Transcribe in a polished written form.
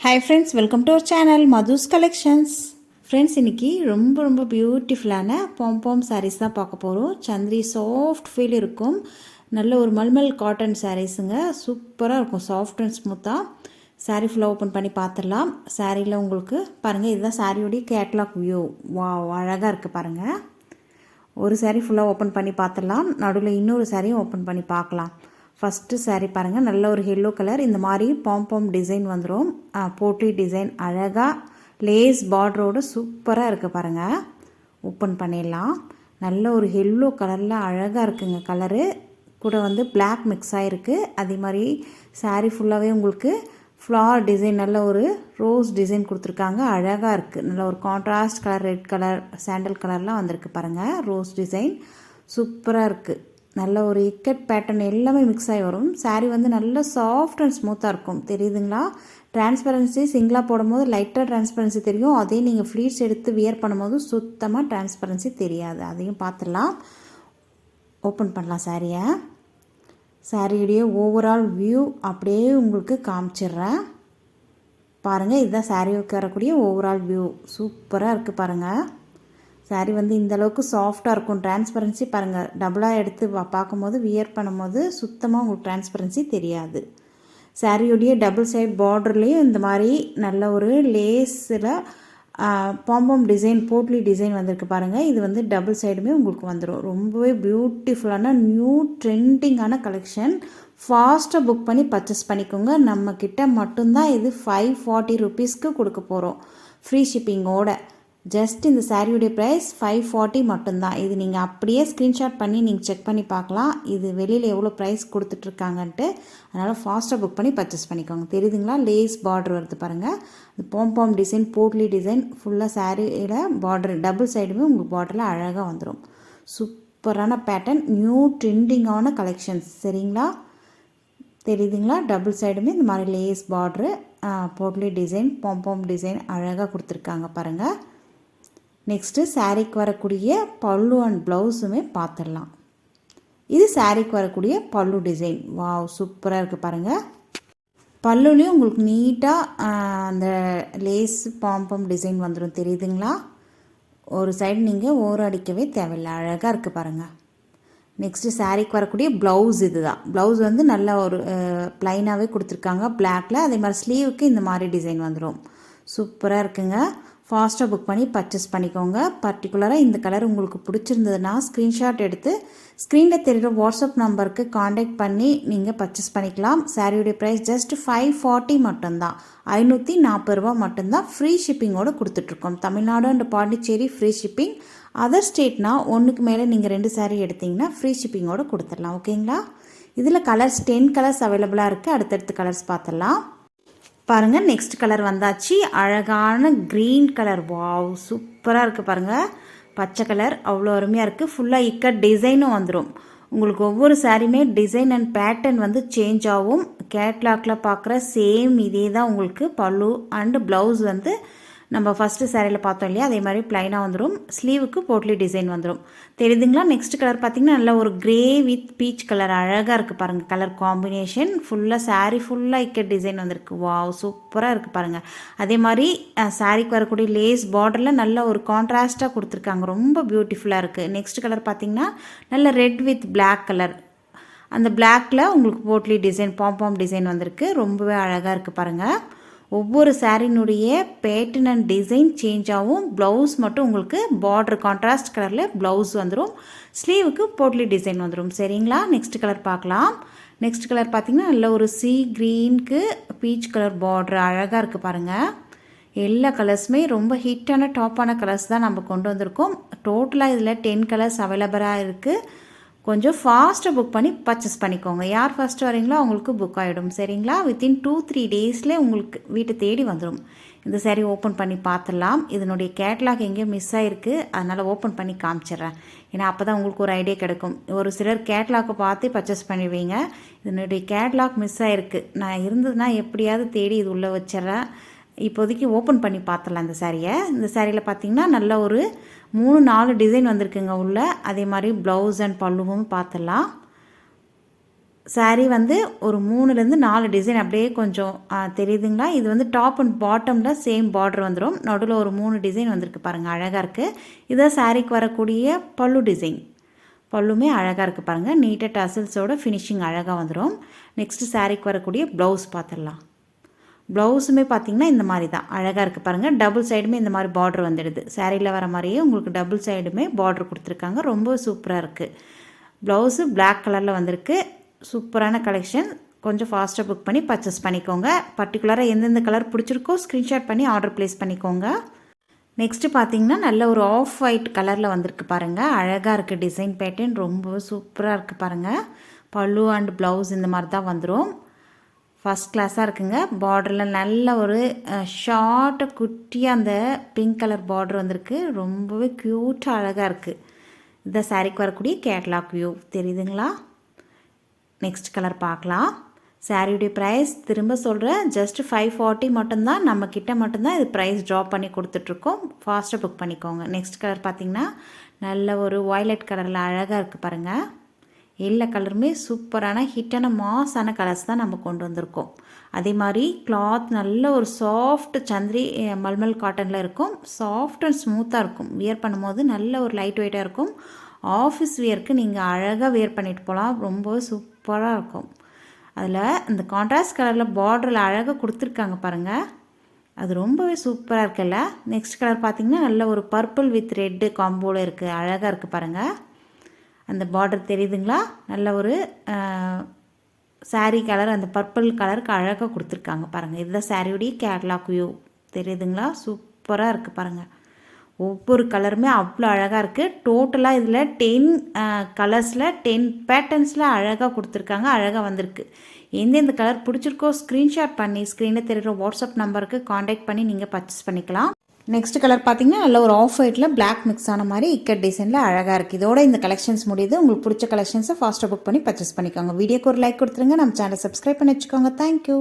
Hi friends, welcome to our channel Madhu's collections. Friends, இன்றைக்கி ரொம்ப பியூட்டிஃபுல்லான பாம் சாரீஸ் தான் பார்க்க போகிறோம். சந்திரி சாஃப்ட் ஃபீல் இருக்கும். நல்ல ஒரு மல்மல் காட்டன் சாரீஸுங்க. சூப்பராக இருக்கும், சாஃப்ட் அண்ட் ஸ்மூத்தாக. சாரீ ஃபுல்லாக ஓப்பன் பண்ணி பார்த்துடலாம். சாரியில் உங்களுக்கு பாருங்கள், இதுதான் சாரியோடைய கேட்லாக் வியூ. வா, அழகாக இருக்குது பாருங்கள். ஒரு சாரீ ஃபுல்லாக ஓப்பன் பண்ணி பார்த்துடலாம். நடுவில் இன்னொரு சாரியும் ஓப்பன் பண்ணி பார்க்கலாம். ஃபஸ்ட்டு சாரீ பாருங்கள், நல்ல ஒரு எல்லோ கலர். இந்த மாதிரி பாம் டிசைன் வந்துடும். போட்லி டிசைன் அழகாக லேஸ் பார்டரோடு சூப்பராக இருக்குது பாருங்கள். ஓப்பன் பண்ணிடலாம். நல்ல ஒரு எல்லோ கலரில் அழகாக இருக்குங்க. கலரு கூட வந்து பிளாக் மிக்ஸ் ஆகிருக்கு. அதே மாதிரி சாரீ ஃபுல்லாகவே உங்களுக்கு ஃப்ளார் டிசைன், நல்ல ஒரு ரோஸ் டிசைன் கொடுத்துருக்காங்க. அழகாக இருக்குது. நல்ல ஒரு contrast colour, red colour, sandal கலர்லாம் வந்திருக்கு பாருங்கள். ரோஸ் டிசைன் சூப்பராக இருக்குது. நல்ல ஒரு இக்கட் பேட்டர்ன் எல்லாமே மிக்ஸ் ஆகி வரும். சாரீ வந்து நல்ல சாஃப்ட் அண்ட் ஸ்மூத்தாக இருக்கும். தெரியுதுங்களா? டிரான்ஸ்பரன்சி சிங்கிளாக போடும்போது லைட்டாக டிரான்ஸ்பரன்சி தெரியும். அதே நீங்கள் ஃப்ளீட்ஸ் எடுத்து வியர் பண்ணும்போது சுத்தமாக டிரான்ஸ்பரன்சி தெரியாது. அதையும் பார்த்துடலாம். ஓப்பன் பண்ணலாம் சாரியை. சாரியுடைய ஓவரால் வியூ அப்படியே உங்களுக்கு காமிச்சிடுறேன் பாருங்கள். இதுதான் சாரிக்கு வரக்கூடிய ஓவரால் வியூ. சூப்பராக இருக்குது பாருங்கள். சாரீ வந்து இந்தளவுக்கு சாஃப்டாக இருக்கும். டிரான்ஸ்பரன்சி பாருங்கள், டபுளாக எடுத்து பார்க்கும்போது வியர் பண்ணும்போது சுத்தமாக உங்களுக்கு டிரான்ஸ்பரன்சி தெரியாது. சாரியுடைய டபுள் சைட் பார்டர்லேயும் இந்த மாதிரி நல்ல ஒரு லேஸில் பாம்பம் டிசைன், போட்லி டிசைன் வந்திருக்கு பாருங்கள். இது வந்து டபுள் சைடுமே உங்களுக்கு வந்துடும். ரொம்பவே பியூட்டிஃபுல்லான நியூ ட்ரெண்டிங்கான கலெக்ஷன். ஃபாஸ்ட்டாக புக் பண்ணி பர்ச்சேஸ் பண்ணிக்கோங்க. நம்மக்கிட்ட மட்டும்தான் இது 540 ருபீஸ்க்கு கொடுக்க போகிறோம், ஃப்ரீ ஷிப்பிங்கோட. ஜஸ்ட் இந்த சாரியுடைய ப்ரைஸ் 540 மட்டும்தான். இது நீங்கள் அப்படியே ஸ்க்ரீன்ஷாட் பண்ணி நீங்கள் செக் பண்ணி பார்க்கலாம், இது வெளியில் எவ்வளோ ப்ரைஸ் கொடுத்துட்ருக்காங்கன்ட்டு. அதனால் ஃபாஸ்ட்டாக புக் பண்ணி பர்ச்சேஸ் பண்ணிக்கோங்க. தெரியுதுங்களா? லேஸ் பார்டர் வருது பாருங்கள். இந்த பாம் டிசைன், போட்லி டிசைன் ஃபுல்லாக சாரியில் பார்டர் டபுள் சைடுமே உங்களுக்கு பார்டரில் அழகாக வந்துடும். சூப்பரான பேட்டர்ன், நியூ ட்ரெண்டிங்கான கலெக்ஷன்ஸ். சரிங்களா? தெரியுதுங்களா? டபுள் சைடுமே இந்த மாதிரி லேஸ் பார்டரு, போட்லி டிசைன், பாம் டிசைன் அழகாக கொடுத்துருக்காங்க பாருங்கள். நெக்ஸ்ட்டு சாரீக்கு வரக்கூடிய பல்லு அண்ட் ப்ளவுஸுமே பார்த்துடலாம். இது சாரீக்கு வரக்கூடிய பல்லு டிசைன். வாவ், சூப்பராக இருக்குது பாருங்கள். பல்லுலேயும் உங்களுக்கு நீட்டாக அந்த லேஸ் பாம் டிசைன் வந்துடும். தெரியுதுங்களா? ஒரு சைடு நீங்கள் ஓரம் அடிக்கவே தேவையில்லை. அழகாக இருக்குது பாருங்கள். நெக்ஸ்ட்டு சாரீக்கு வரக்கூடிய ப்ளவுஸ் இது தான். ப்ளவுஸ் வந்து நல்ல ஒரு ப்ளைனாகவே கொடுத்துருக்காங்க பிளாக்கில். அதே மாதிரி ஸ்லீவுக்கு இந்த மாதிரி டிசைன் வந்துடும். சூப்பராக இருக்குங்க. ஃபாஸ்ட்டாக புக் பண்ணி பர்ச்சேஸ் பண்ணிக்கோங்க. பர்டிகுலராக இந்த கலர் உங்களுக்கு பிடிச்சிருந்ததுன்னா ஸ்க்ரீன்ஷாட் எடுத்து ஸ்க்ரீனில் தெரிகிற வாட்ஸ்அப் நம்பருக்கு காண்டாக்ட் பண்ணி நீங்கள் பர்ச்சேஸ் பண்ணிக்கலாம். சாரியுடைய ப்ரைஸ் ஜஸ்ட் 540 மட்டும்தான், 540 ரூபா மட்டும்தான். ஃப்ரீ ஷிப்பிங்கோடு கொடுத்துட்ருக்கோம். Tamil Nadu and Pondicherry free shipping. Other ஸ்டேட்னா ஒன்றுக்கு மேலே நீங்கள் 2 சாரீ எடுத்திங்கன்னா ஃப்ரீ ஷிப்பிங்கோடு கொடுத்துடலாம். ஓகேங்களா? இதில் கலர்ஸ் 10 கலர்ஸ் அவைலபிளாக இருக்குது. அடுத்தடுத்து கலர்ஸ் பார்த்துடலாம் பாருங்கள். நெக்ஸ்ட் கலர் வந்தாச்சு. அழகான க்ரீன் கலர். வாவ், சூப்பராக இருக்குது பாருங்கள். பச்சை கலர் அவ்வளோ அருமையாக இருக்குது. ஃபுல்லாக இக்கட் டிசைனும் வந்துடும். உங்களுக்கு ஒவ்வொரு சாரியுமே டிசைன் அண்ட் பேட்டர்ன் வந்து சேஞ்ச் ஆகும். கேட்லாகில் பார்க்குற சேம் இதே தான் உங்களுக்கு பல்லு அண்டு ப்ளவுஸ் வந்து நம்ம ஃபஸ்ட்டு சாரியில் பார்த்தோம் இல்லையா, அதே மாதிரி ப்ளைனாக வந்துடும். ஸ்லீவுக்கு போட்லி டிசைன் வந்துடும். தெரியுதுங்களா? நெக்ஸ்ட் கலர் பார்த்திங்கன்னா நல்ல ஒரு க்ரே வித் பீச் கலர் அழகாக இருக்குது பாருங்கள். கலர் காம்பினேஷன் ஃபுல்லாக சாரீ ஃபுல்லாக இக்கட் டிசைன் வந்திருக்கு. வாவ், சூப்பராக இருக்குது பாருங்கள். அதே மாதிரி சாரீக்கு வரக்கூடிய லேஸ் பார்டரில் நல்ல ஒரு கான்ட்ராஸ்ட்டாக கொடுத்துருக்காங்க. ரொம்ப பியூட்டிஃபுல்லாக இருக்குது. நெக்ஸ்ட் கலர் பார்த்திங்கன்னா நல்ல ரெட் வித் பிளாக் கலர். அந்த பிளாக்கில் உங்களுக்கு போட்லி டிசைன், பாம் டிசைன் வந்திருக்கு. ரொம்பவே அழகாக இருக்குது பாருங்கள். ஒவ்வொரு சாரினுடைய பேட்டர்ன் அண்ட் டிசைன் சேஞ்ச் ஆகும். ப்ளவுஸ் மட்டும் உங்களுக்கு பார்டர் கான்ட்ராஸ்ட் கலரில் ப்ளவுஸ் வந்துடும். ஸ்லீவுக்கு போட்லி டிசைன் வந்துடும். சரிங்களா? நெக்ஸ்ட் கலர் பார்க்கலாம். நெக்ஸ்ட் கலர் பார்த்திங்கன்னா நல்ல ஒரு சீ க்ரீனுக்கு பீச் கலர் பார்டர் அழகாக இருக்குது பாருங்கள். எல்லா கலர்ஸுமே ரொம்ப ஹிட்டான டாப்பான கலர்ஸ் தான் நம்ம கொண்டு வந்திருக்கோம். டோட்டலாக இதில் 10 கலர்ஸ் அவைலபிளாக இருக்குது. கொஞ்சம் ஃபாஸ்ட்டாக புக் பண்ணி பர்ச்சேஸ் பண்ணிக்கோங்க. யார் ஃபஸ்ட்டு வரீங்களோ அவங்களுக்கு புக் ஆகிடும். சரிங்களா? வித்தின் 2-3 டேஸில் உங்களுக்கு வீட்டை தேடி வந்துடும். இந்த சாரீ ஓப்பன் பண்ணி பார்த்துடலாம். இதனுடைய கேட்லாக் எங்கேயோ மிஸ் ஆகிருக்கு, அதனால் ஓப்பன் பண்ணி காமிச்சிட்றேன். ஏன்னா அப்போ தான் உங்களுக்கு ஒரு ஐடியா கிடைக்கும். ஒரு சிலர் கேட்லாக்கை பார்த்து பர்ச்சேஸ் பண்ணிடுவீங்க. இதனுடைய கேட்லாக் மிஸ் ஆகிருக்கு. நான் இருந்ததுன்னா எப்படியாவது தேடி இது உள்ளே வச்சிட்றேன். இப்போதைக்கு ஓப்பன் பண்ணி பார்த்துடலாம் இந்த சாரியை. இந்த சாரியில் பார்த்திங்கன்னா நல்ல ஒரு 3-4 டிசைன் வந்திருக்குங்க உள்ளே. அதே மாதிரி ப்ளவுஸ் அண்ட் பல்லுவும் பார்த்துடலாம். சாரீ வந்து ஒரு 3லேருந்து 4 டிசைன் அப்படியே கொஞ்சம் தெரியுதுங்களா? இது வந்து டாப் அண்ட் பாட்டமில் சேம் பார்டர் வந்துடும். நடுவில் ஒரு 3 டிசைன் வந்திருக்கு பாருங்கள், அழகாக இருக்குது. இதான் சாரீக்கு வரக்கூடிய பல்லு டிசைன். பல்லுமே அழகாக இருக்குது பாருங்கள். நீட்டாக டசல்ஸோட ஃபினிஷிங் அழகாக வந்துடும். நெக்ஸ்ட்டு சாரீக்கு வரக்கூடிய ப்ளவுஸ் பார்த்துடலாம். ப்ளவுஸுமே பார்த்திங்கன்னா இந்த மாதிரி தான் அழகாக இருக்குது பாருங்கள். டபுள் சைடுமே இந்த மாதிரி பார்டர் வந்துடுது. சாரியில் வர மாதிரியே உங்களுக்கு டபுள் சைடுமே பார்டர் கொடுத்துருக்காங்க. ரொம்ப சூப்பராக இருக்குது. ப்ளவுஸு பிளாக் கலரில் வந்திருக்கு. சூப்பரான கலெக்ஷன். கொஞ்சம் ஃபாஸ்ட்டாக புக் பண்ணி பர்ச்சேஸ் பண்ணிக்கோங்க. பர்டிகுலராக எந்தெந்த கலர் பிடிச்சிருக்கோ ஸ்க்ரீன்ஷாட் பண்ணி ஆர்டர் ப்ளேஸ் பண்ணிக்கோங்க. நெக்ஸ்ட்டு பார்த்தீங்கன்னா நல்ல ஒரு ஆஃப் ஒயிட் கலரில் வந்திருக்கு பாருங்கள். அழகாக இருக்குது. டிசைன் பேட்டர்ன் ரொம்ப சூப்பராக இருக்குது பாருங்கள். பல்லு அண்ட் ப்ளவுஸ் இந்த மாதிரி தான் வந்துடும். ஃபஸ்ட் கிளாஸாக இருக்குங்க. பார்டரில் நல்ல ஒரு ஷார்ட்டு குட்டியாக அந்த பிங்க் கலர் பார்டர் வந்திருக்கு. ரொம்பவே க்யூட்டாக அழகாக இருக்குது. இந்த சாரீக்கு வரக்கூடிய கேட்லாக் வியூ தெரியுதுங்களா? நெக்ஸ்ட் கலர் பார்க்கலாம். சாரியுடைய ப்ரைஸ் திரும்ப சொல்கிறேன், ஜஸ்ட் 540 மட்டும்தான். நம்மக்கிட்ட மட்டும்தான் இது ப்ரைஸ் ட்ராப் பண்ணி கொடுத்துட்ருக்கோம். ஃபாஸ்ட்டாக புக் பண்ணிக்கோங்க. நெக்ஸ்ட் கலர் பார்த்திங்கன்னா நல்ல ஒரு வயலட் கலரில் அழகாக இருக்குது பாருங்கள். எல்லா கலருமே சூப்பரான ஹிட்டான மாஸான கலர்ஸ் தான் நம்ம கொண்டு வந்திருக்கோம். அதே மாதிரி கிளாத் நல்ல ஒரு சாஃப்ட் சந்திரி மல்மல் காட்டனில் இருக்கும். சாஃப்ட் அண்ட் ஸ்மூத்தாக இருக்கும். வியர் பண்ணும்போது நல்ல ஒரு லைட் வெயிட்டாக இருக்கும். ஆஃபீஸ் வியருக்கு நீங்கள் அழகாக வியர் பண்ணிட்டு போகலாம். ரொம்ப சூப்பராக இருக்கும். அதில் இந்த கான்ட்ராஸ்ட் கலரில் பார்டரில் அழகாக கொடுத்துருக்காங்க பாருங்கள். அது ரொம்பவே சூப்பராக இருக்குல்ல. நெக்ஸ்ட் கலர் பார்த்திங்கன்னா நல்ல ஒரு பர்பிள் வித் ரெட்டு காம்போவில் இருக்குது. அழகாக இருக்குது பாருங்கள். அந்த பார்டர் தெரியுதுங்களா? நல்ல ஒரு சாரீ கலர் அந்த பர்பிள் கலருக்கு அழகாக கொடுத்துருக்காங்க பாருங்கள். இதுதான் சாரியுடைய கேட்லாக் வியூ தெரியுதுங்களா? சூப்பராக இருக்குது பாருங்கள். ஒவ்வொரு கலருமே அவ்வளோ அழகாக இருக்குது. டோட்டலாக இதில் 10 கலர்ஸில் 10 பேட்டர்ன்ஸில் அழகாக கொடுத்துருக்காங்க. அழகாக வந்திருக்கு. எந்தெந்த கலர் பிடிச்சிருக்கோ ஸ்க்ரீன்ஷாட் பண்ணி ஸ்க்ரீனில் தெரிகிற வாட்ஸ்அப் நம்பருக்கு காண்டாக்ட் பண்ணி நீங்கள் பர்ச்சேஸ் பண்ணிக்கலாம். நெக்ஸ்ட் கலர் பார்த்திங்கன்னா நல்ல ஒரு ஆஃப் ஒயிட்டில் பிளாக் மிக்ஸ் ஆன மாதிரி இக்கட் டிசைனில் அழகாக இருக்குது. இதோட இந்த கலெக்ஷன்ஸ் முடியுது. உங்களுக்கு பிடிச்ச கலெக்ஷன்ஸை ஃபாஸ்ட்டாக புக் பண்ணி பர்ச்சேஸ் பண்ணிக்கோங்க. வீடியோக்கு ஒரு லைக் கொடுத்துருங்க. நம்ம சேனலை சப்ஸ்கிரைப் பண்ணி வச்சுக்கோங்க. தேங்க்யூ.